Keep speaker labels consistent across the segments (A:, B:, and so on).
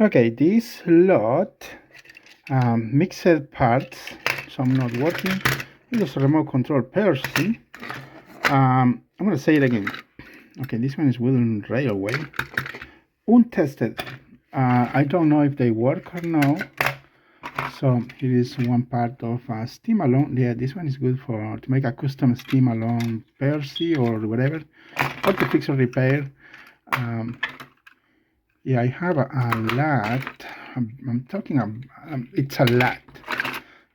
A: Okay, this lot mixed parts, some not working. It was a remote control Percy. I'm gonna say it again. Okay, this one is wooden railway, untested. I don't know if they work or no. So here is one part of steam alone. Yeah, this one is good for to make a custom steam alone Percy or whatever, or to fix or repair. Yeah, I have a lot. I'm talking it's a lot.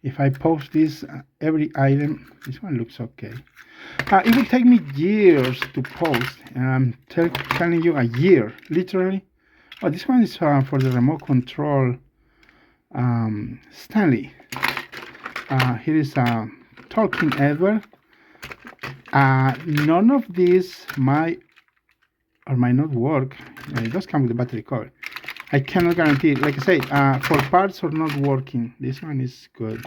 A: If I post this, every item, this one looks okay. It will take me years to post, and I'm telling you a year, literally. Oh, this one is for the remote control Stanley. Here is a Talking Edward. None of these might or might not work. It does come with a battery cover. I cannot guarantee it. Like I say, for parts are not working. This one is good.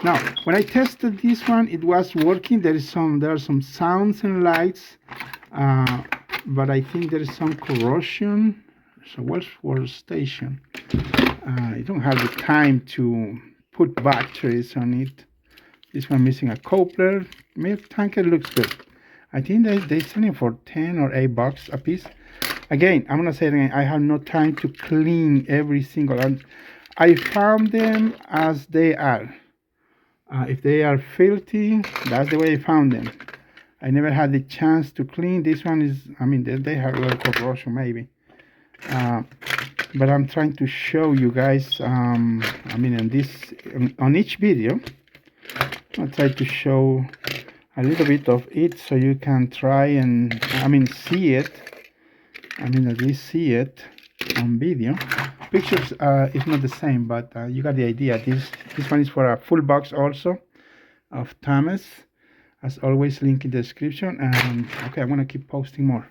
A: Now, when I tested this one, it was working. There are some sounds and lights, but I think there is some corrosion. So what's for station? I don't have the time to put batteries on it. This one missing a coupler. Milk tanker looks good. I think they're selling for 10 or 8 bucks a piece. Again, I'm gonna say it again. I have no time to clean every single one. I found them as they are. If they are filthy, that's the way I found them. I never had the chance to clean. This one is, I mean, they have a little corrosion maybe. But I'm trying to show you guys, I mean, on each video, I'll try to show a little bit of it so you can try and, I mean, see it. I mean, at least see it on video. Pictures is not the same, but you got the idea. This one is for a full box also of Thomas. As always, link in the description. And okay, I'm gonna keep posting more.